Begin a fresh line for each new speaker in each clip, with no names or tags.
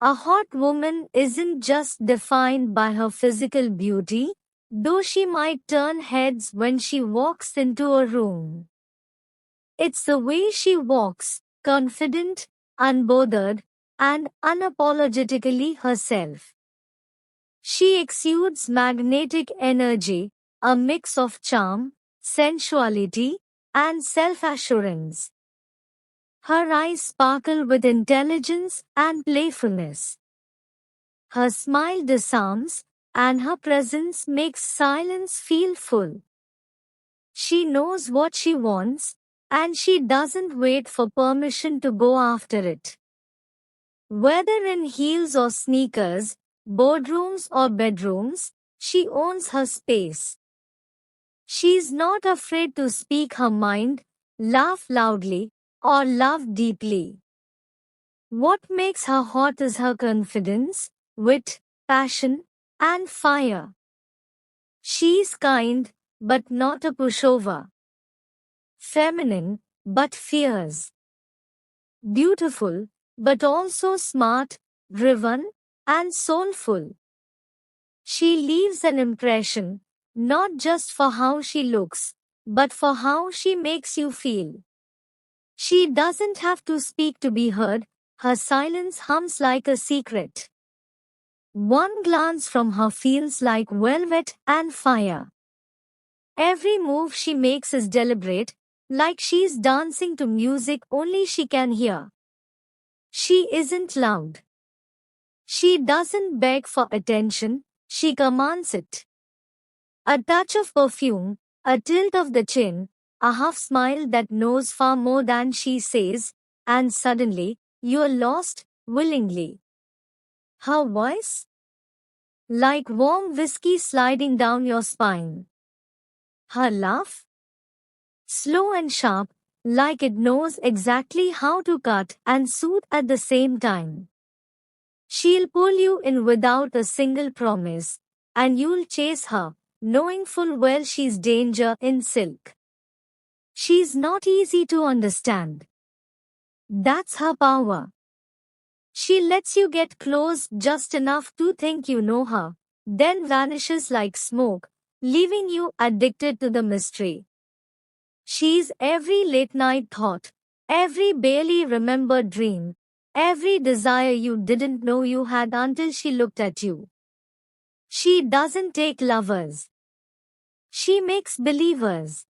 A hot woman isn't just defined by her physical beauty, though she might turn heads when she walks into a room. It's the way she walks, confident, unbothered, and unapologetically herself. She exudes magnetic energy, a mix of charm, sensuality, and self-assurance. Her eyes sparkle with intelligence and playfulness. Her smile disarms, and her presence makes silence feel full. She knows what she wants, and she doesn't wait for permission to go after it. Whether in heels or sneakers, boardrooms or bedrooms, she owns her space. She's not afraid to speak her mind, laugh loudly, or love deeply. What makes her hot is her confidence, wit, passion, and fire. She's kind, but not a pushover. Feminine, but fierce. Beautiful, but also smart, driven, and soulful. She leaves an impression, not just for how she looks, but for how she makes you feel. She doesn't have to speak to be heard, her silence hums like a secret. One glance from her feels like velvet and fire. Every move she makes is deliberate, like she's dancing to music only she can hear. She isn't loud. She doesn't beg for attention, she commands it. A touch of perfume, a tilt of the chin, a half smile that knows far more than she says, and suddenly, you're lost, willingly. Her voice? Like warm whiskey sliding down your spine. Her laugh? Slow and sharp, like it knows exactly how to cut and soothe at the same time. She'll pull you in without a single promise, and you'll chase her, knowing full well she's danger in silk. She's not easy to understand. That's her power. She lets you get close just enough to think you know her, then vanishes like smoke, leaving you addicted to the mystery. She's every late night thought, every barely remembered dream, every desire you didn't know you had until she looked at you. She doesn't take lovers. She makes believers.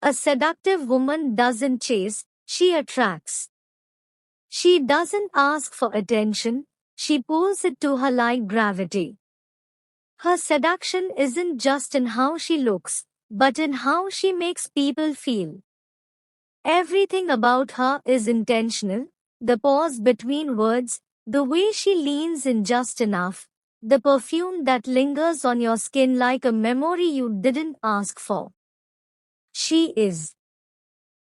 A seductive woman doesn't chase, she attracts. She doesn't ask for attention, she pulls it to her like gravity. Her seduction isn't just in how she looks, but in how she makes people feel. Everything about her is intentional, the pause between words, the way she leans in just enough, the perfume that lingers on your skin like a memory you didn't ask for. She is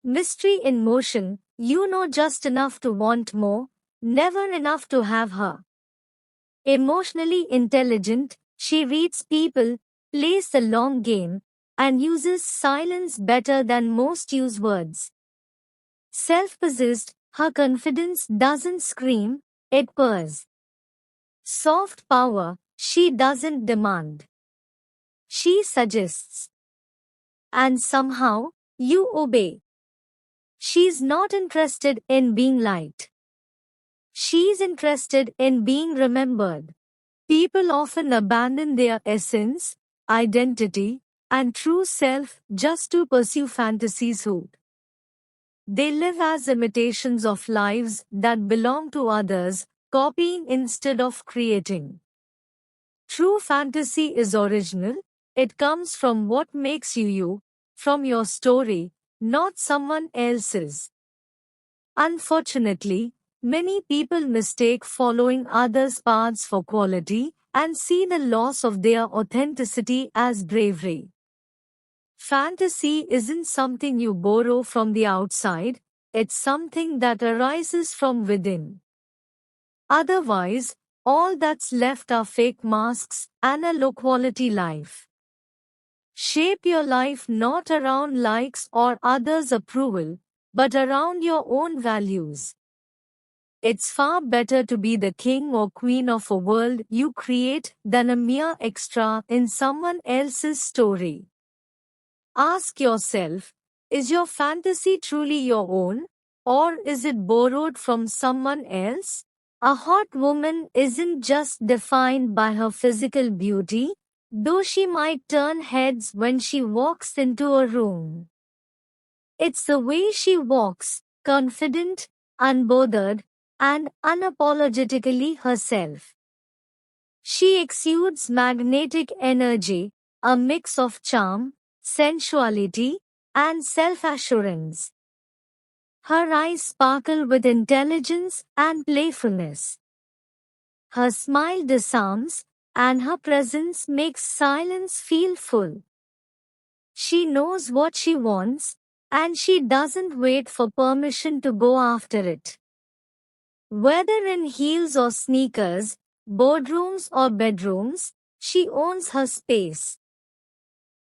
mystery in motion, you know just enough to want more, never enough to have her. Emotionally intelligent, she reads people, plays the long game, and uses silence better than most use words. Self-possessed, her confidence doesn't scream, it purrs. Soft power, she doesn't demand. She suggests. And somehow, you obey. She's not interested in being liked. She's interested in being remembered. People often abandon their essence, identity, and true self just to pursue fantasies who they live as imitations of lives that belong to others, copying instead of creating. True fantasy is original, it comes from what makes you you, from your story, not someone else's. Unfortunately, many people mistake following others' paths for quality and see the loss of their authenticity as bravery. Fantasy isn't something you borrow from the outside, it's something that arises from within. Otherwise, all that's left are fake masks and a low-quality life. Shape your life not around likes or others' approval, but around your own values. It's far better to be the king or queen of a world you create than a mere extra in someone else's story. Ask yourself, is your fantasy truly your own, or is it borrowed from someone else? A hot woman isn't just defined by her physical beauty, though she might turn heads when she walks into a room. It's the way she walks, confident, unbothered, and unapologetically herself. She exudes magnetic energy, a mix of charm, sensuality, and self-assurance. Her eyes sparkle with intelligence and playfulness. Her smile disarms, and her presence makes silence feel full. She knows what she wants, and she doesn't wait for permission to go after it. Whether in heels or sneakers, boardrooms or bedrooms, she owns her space.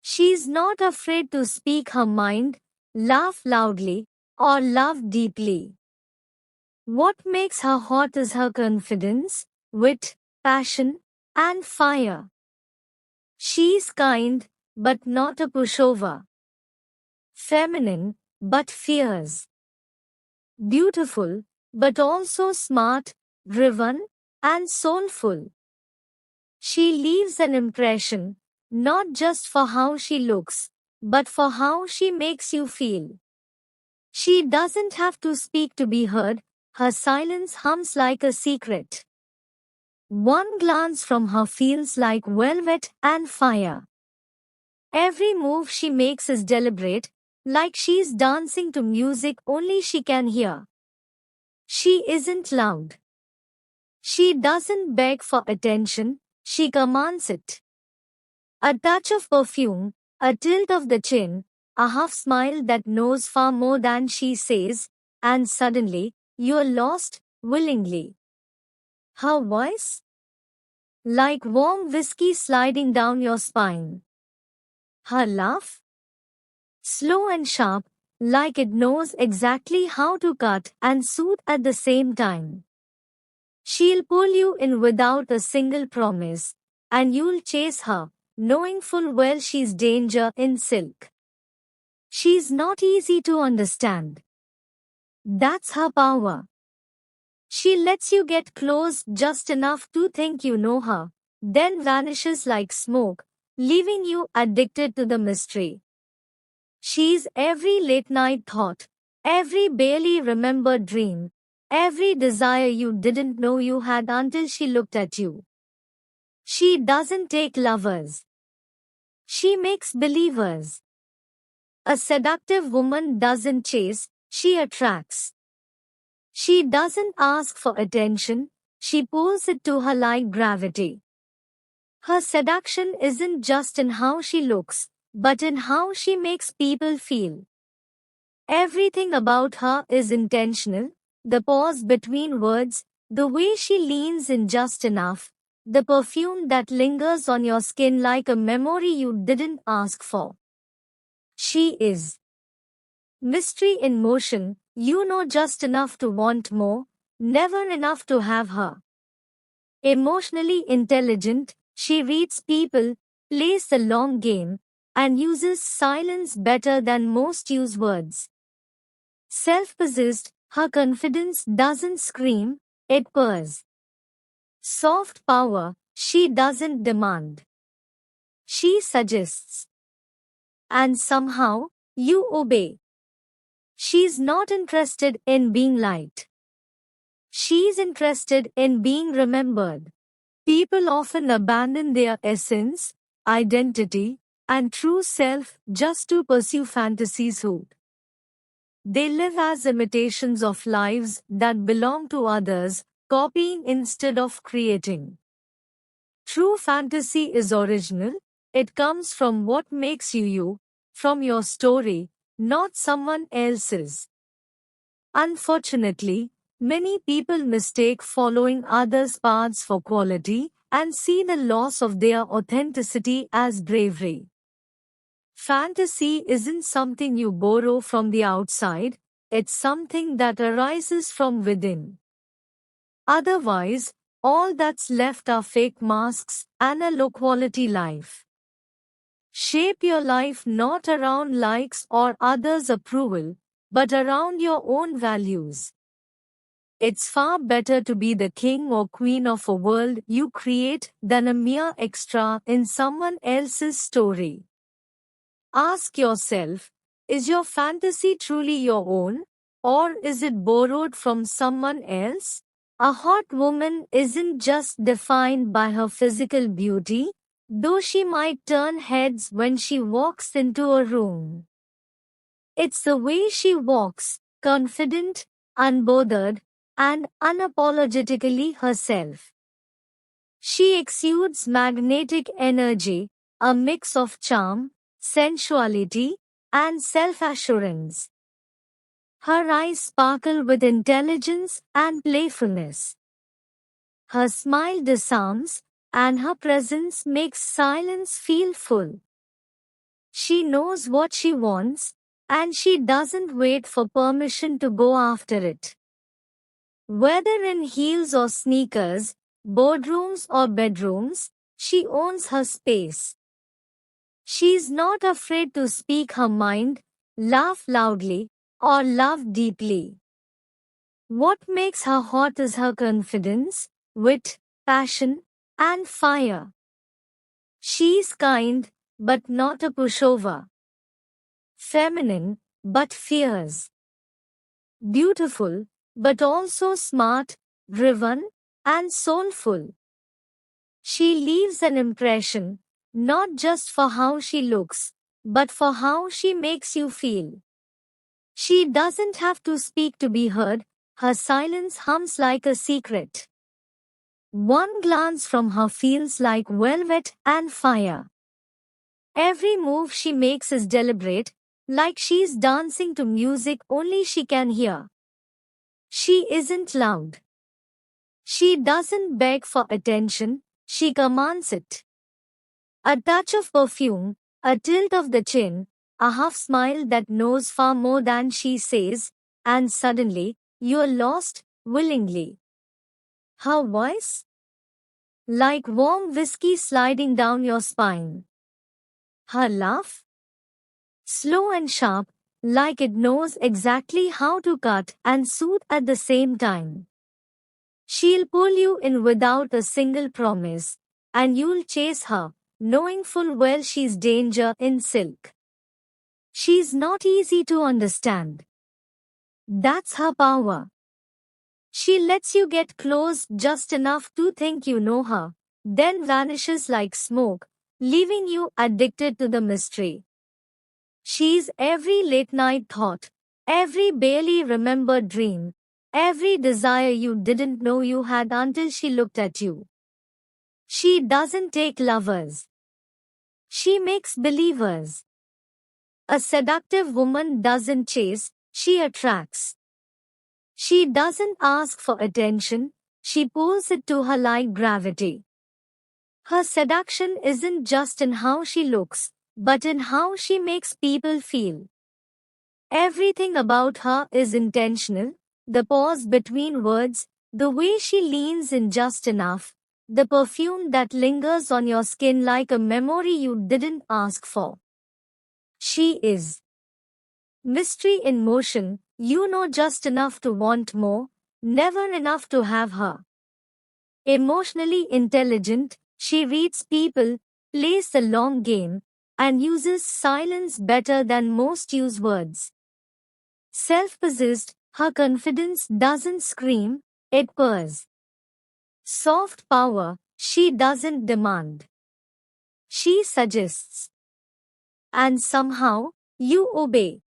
She's not afraid to speak her mind, laugh loudly, or love deeply. What makes her hot is her confidence, wit, passion, and fire. She's kind, but not a pushover. Feminine, but fierce. Beautiful, but also smart, driven, and soulful. She leaves an impression, not just for how she looks, but for how she makes you feel. She doesn't have to speak to be heard, her silence hums like a secret. One glance from her feels like velvet and fire. Every move she makes is deliberate, like she's dancing to music only she can hear. She isn't loud. She doesn't beg for attention, she commands it. A touch of perfume, a tilt of the chin, a half smile that knows far more than she says, and suddenly, you're lost, willingly. Her voice? Like warm whiskey sliding down your spine. Her laugh? Slow and sharp, like it knows exactly how to cut and soothe at the same time. She'll pull you in without a single promise, and you'll chase her, knowing full well she's danger in silk. She's not easy to understand. That's her power. She lets you get close just enough to think you know her, then vanishes like smoke, leaving you addicted to the mystery. She's every late night thought, every barely remembered dream, every desire you didn't know you had until she looked at you. She doesn't take lovers. She makes believers. A seductive woman doesn't chase, she attracts. She doesn't ask for attention, she pulls it to her like gravity. Her seduction isn't just in how she looks, but in how she makes people feel. Everything about her is intentional, the pause between words, the way she leans in just enough, the perfume that lingers on your skin like a memory you didn't ask for. She is mystery in motion, you know just enough to want more, never enough to have her. Emotionally intelligent, she reads people, plays the long game, and uses silence better than most use words. Self-possessed, her confidence doesn't scream, it purrs. Soft power, she doesn't demand. She suggests. And somehow, you obey. She's not interested in being liked. She's interested in being remembered. People often abandon their essence, identity, and true self just to pursue fantasies who they live as imitations of lives that belong to others, copying instead of creating. True fantasy is original, it comes from what makes you you, from your story, not someone else's. Unfortunately, many people mistake following others' paths for quality and see the loss of their authenticity as bravery. Fantasy isn't something you borrow from the outside, it's something that arises from within. Otherwise, all that's left are fake masks and a low-quality life. Shape your life not around likes or others' approval, but around your own values. It's far better to be the king or queen of a world you create than a mere extra in someone else's story. Ask yourself, is your fantasy truly your own, or is it borrowed from someone else? A hot woman isn't just defined by her physical beauty, though she might turn heads when she walks into a room. It's the way she walks, confident, unbothered, and unapologetically herself. She exudes magnetic energy, a mix of charm, sensuality, and self-assurance. Her eyes sparkle with intelligence and playfulness. Her smile disarms, and her presence makes silence feel full. She knows what she wants, and she doesn't wait for permission to go after it. Whether in heels or sneakers, boardrooms or bedrooms, she owns her space. She's not afraid to speak her mind, laugh loudly, or love deeply. What makes her hot is her confidence, wit, passion, and fire. She's kind, but not a pushover. Feminine, but fierce. Beautiful, but also smart, driven, and soulful. She leaves an impression, not just for how she looks, but for how she makes you feel. She doesn't have to speak to be heard, her silence hums like a secret. One glance from her feels like velvet and fire. Every move she makes is deliberate, like she's dancing to music only she can hear. She isn't loud. She doesn't beg for attention, she commands it. A touch of perfume, a tilt of the chin, a half smile that knows far more than she says, and suddenly, you're lost, willingly. Her voice? Like warm whiskey sliding down your spine. Her laugh? Slow and sharp, like it knows exactly how to cut and soothe at the same time. She'll pull you in without a single promise, and you'll chase her, knowing full well she's danger in silk. She's not easy to understand. That's her power. She lets you get close just enough to think you know her, then vanishes like smoke, leaving you addicted to the mystery. She's every late night thought, every barely remembered dream, every desire you didn't know you had until she looked at you. She doesn't take lovers. She makes believers. A seductive woman doesn't chase, she attracts. She doesn't ask for attention, she pulls it to her like gravity. Her seduction isn't just in how she looks, but in how she makes people feel. Everything about her is intentional, the pause between words, the way she leans in just enough, the perfume that lingers on your skin like a memory you didn't ask for. She is mystery in motion, you know just enough to want more, never enough to have her. Emotionally intelligent, she reads people, plays the long game, and uses silence better than most use words. Self-possessed, her confidence doesn't scream, it purrs. Soft power, she doesn't demand. She suggests. And somehow, you obey.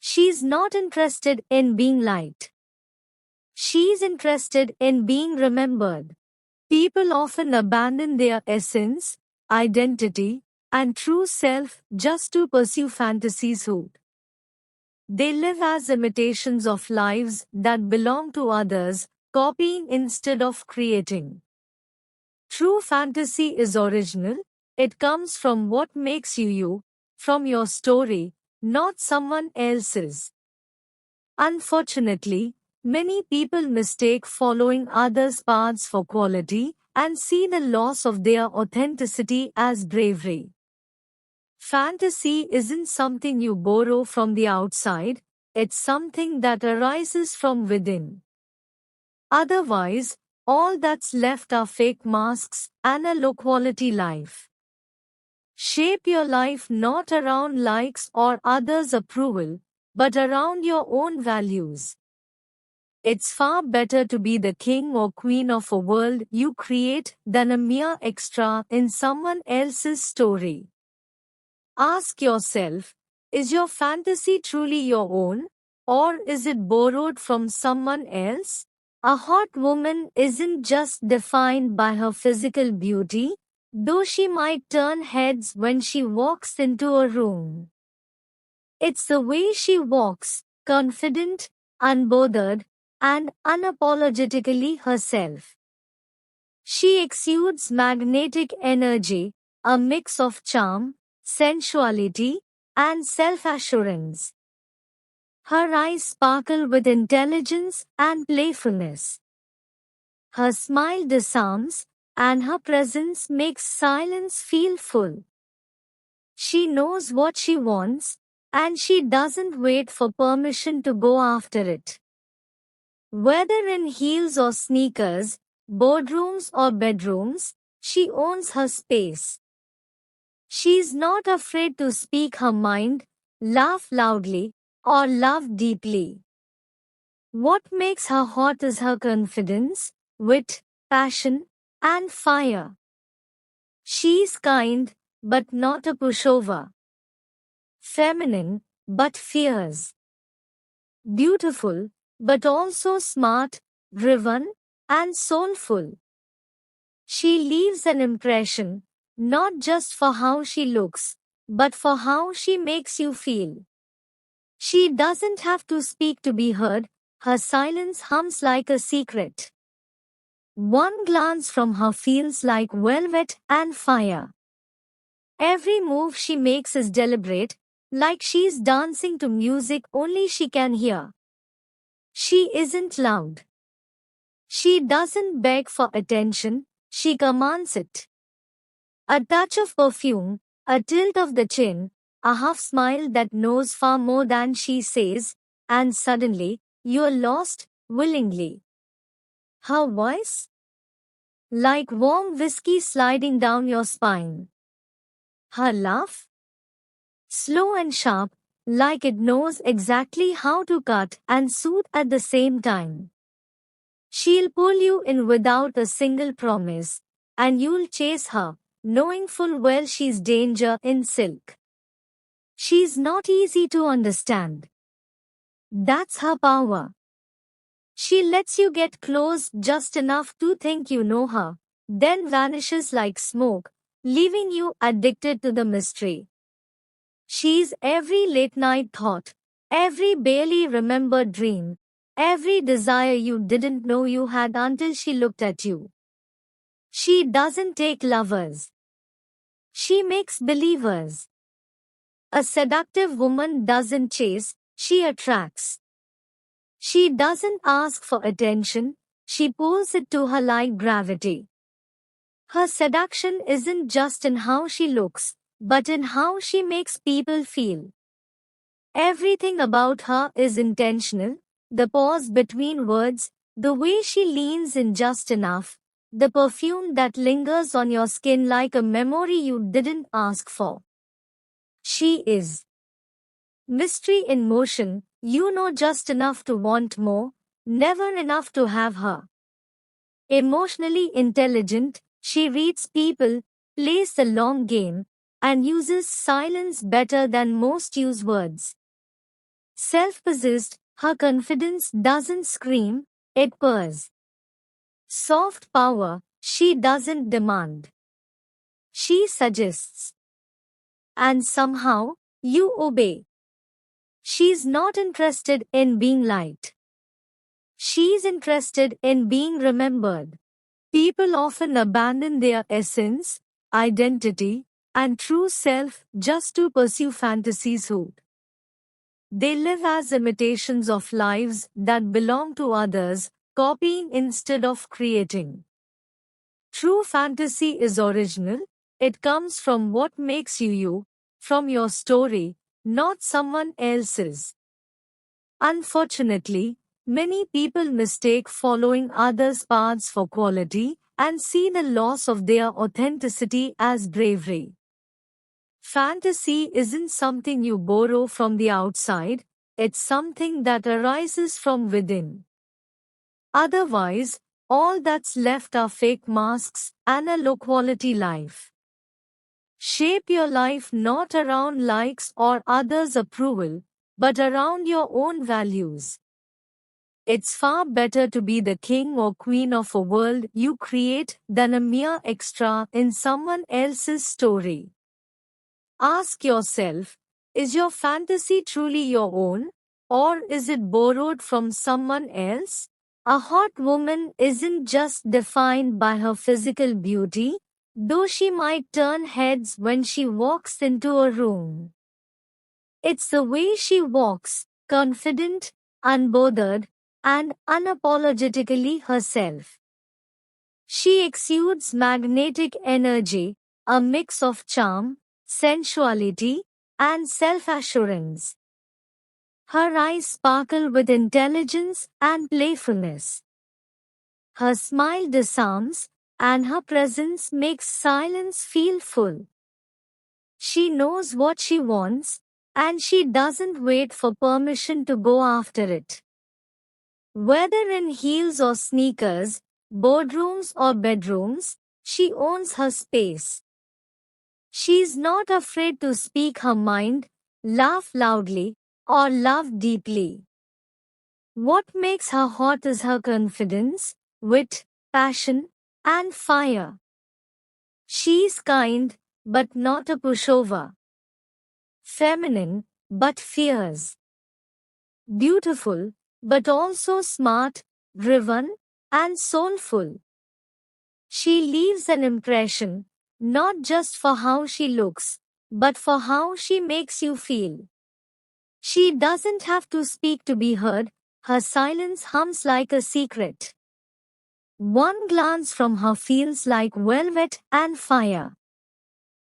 She's not interested in being liked. She's interested in being remembered. People often abandon their essence, identity, and true self just to pursue fantasies who they live as imitations of lives that belong to others, copying instead of creating. True fantasy is original, it comes from what makes you you, from your story, not someone else's. Unfortunately, Many people mistake following others' paths for quality and see the loss of their authenticity as bravery. Fantasy isn't something you borrow from the outside, it's something that arises from within. Otherwise, all that's left are fake masks and a low-quality life. Shape your life not around likes or others' approval, but around your own values. It's far better to be the king or queen of a world you create than a mere extra in someone else's story. Ask yourself, is your fantasy truly your own, or is it borrowed from someone else? A hot woman isn't just defined by her physical beauty, though she might turn heads when she walks into a room. It's the way she walks, confident, unbothered, and unapologetically herself. She exudes magnetic energy, a mix of charm, sensuality, and self-assurance. Her eyes sparkle with intelligence and playfulness. Her smile disarms, and her presence makes silence feel full. She knows what she wants, and she doesn't wait for permission to go after it. Whether in heels or sneakers, boardrooms or bedrooms, she owns her space. She's not afraid to speak her mind, laugh loudly, or love deeply. What makes her hot is her confidence, wit, passion, and fire. She's kind, but not a pushover. Feminine, but fierce. Beautiful, but also smart, driven, and soulful. She leaves an impression, not just for how she looks, but for how she makes you feel. She doesn't have to speak to be heard, her silence hums like a secret. One glance from her feels like velvet and fire. Every move she makes is deliberate, like she's dancing to music only she can hear. She isn't loud. She doesn't beg for attention, she commands it. A touch of perfume, a tilt of the chin, a half smile that knows far more than she says, and suddenly, you're lost, willingly. Her voice? Like warm whiskey sliding down your spine. Her laugh? Slow and sharp, like it knows exactly how to cut and soothe at the same time. She'll pull you in without a single promise, and you'll chase her, knowing full well she's danger in silk. She's not easy to understand. That's her power. She lets you get close just enough to think you know her, then vanishes like smoke, leaving you addicted to the mystery. She's every late night thought, every barely remembered dream, every desire you didn't know you had until she looked at you. She doesn't take lovers. She makes believers. A seductive woman doesn't chase, she attracts. She doesn't ask for attention, she pulls it to her like gravity. Her seduction isn't just in how she looks, but in how she makes people feel. Everything about her is intentional, the pause between words, the way she leans in just enough, the perfume that lingers on your skin like a memory you didn't ask for. She is mystery in motion, you know just enough to want more, never enough to have her. Emotionally intelligent, she reads people, plays the long game, and uses silence better than most use words. Self-possessed, her confidence doesn't scream, it purrs. Soft power, she doesn't demand. She suggests. And somehow, you obey. She's not interested in being liked. She's interested in being remembered. People often abandon their essence, identity, and true self just to pursue fantasies hood. They live as imitations of lives that belong to others, copying instead of creating. True fantasy is original. It comes from what makes you you, from your story, not someone else's. Unfortunately, many people mistake following others' paths for quality and see the loss of their authenticity as bravery. Fantasy isn't something you borrow from the outside, it's something that arises from within. Otherwise, all that's left are fake masks and a low quality life. Shape your life not around likes or others' approval, but around your own values. It's far better to be the king or queen of a world you create than a mere extra in someone else's story. Ask yourself, is your fantasy truly your own, or is it borrowed from someone else? A hot woman isn't just defined by her physical beauty, though she might turn heads when she walks into a room. It's the way she walks, confident, unbothered, and unapologetically herself. She exudes magnetic energy, a mix of charm, sensuality, and self-assurance. Her eyes sparkle with intelligence and playfulness. Her smile disarms, and her presence makes silence feel full. She knows what she wants, and she doesn't wait for permission to go after it. Whether in heels or sneakers, boardrooms or bedrooms, she owns her space. She's not afraid to speak her mind, laugh loudly, or love deeply. What makes her hot is her confidence, wit, passion, and fire. She's kind, but not a pushover. Feminine, but fierce. Beautiful, but also smart, driven, and soulful. She leaves an impression, not just for how she looks, but for how she makes you feel. She doesn't have to speak to be heard, her silence hums like a secret. One glance from her feels like velvet and fire.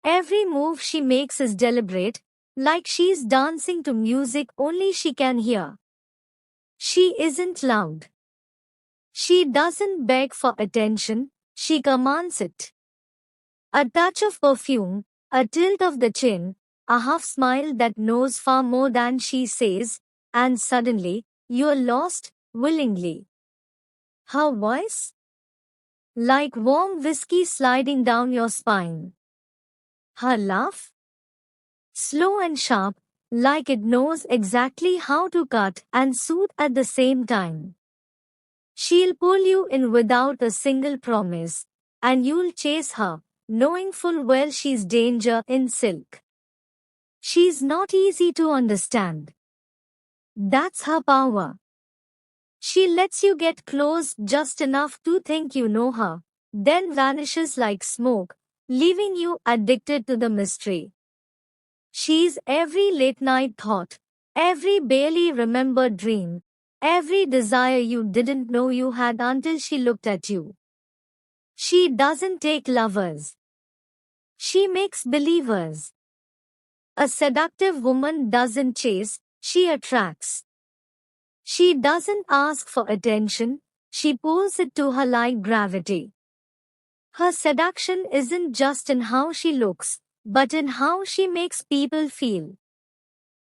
Every move she makes is deliberate, like she's dancing to music only she can hear. She isn't loud. She doesn't beg for attention, she commands it. A touch of perfume, a tilt of the chin, a half smile that knows far more than she says, and suddenly, you're lost, willingly. Her voice? Like warm whiskey sliding down your spine. Her laugh? Slow and sharp, like it knows exactly how to cut and soothe at the same time. She'll pull you in without a single promise, and you'll chase her, knowing full well she's danger in silk. She's not easy to understand. That's her power. She lets you get close just enough to think you know her, then vanishes like smoke, leaving you addicted to the mystery. She's every late night thought, every barely remembered dream, every desire you didn't know you had until she looked at you. She doesn't take lovers. She makes believers. A seductive woman doesn't chase, she attracts. She doesn't ask for attention, she pulls it to her like gravity. Her seduction isn't just in how she looks, but in how she makes people feel.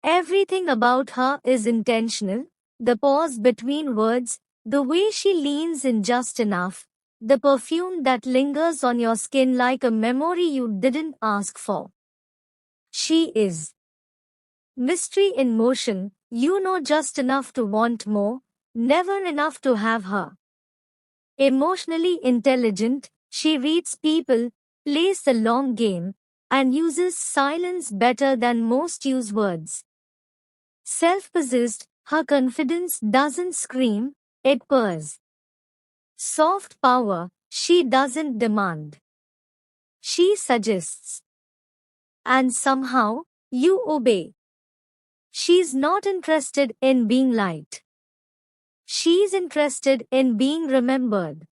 Everything about her is intentional, the pause between words, the way she leans in just enough, the perfume that lingers on your skin like a memory you didn't ask for. She is mystery in motion, you know just enough to want more, never enough to have her. Emotionally intelligent, she reads people, plays the long game, and uses silence better than most use words. Self-possessed, her confidence doesn't scream, it purrs. Soft power, she doesn't demand. She suggests. And somehow, you obey. She's not interested in being liked. She's interested in being remembered.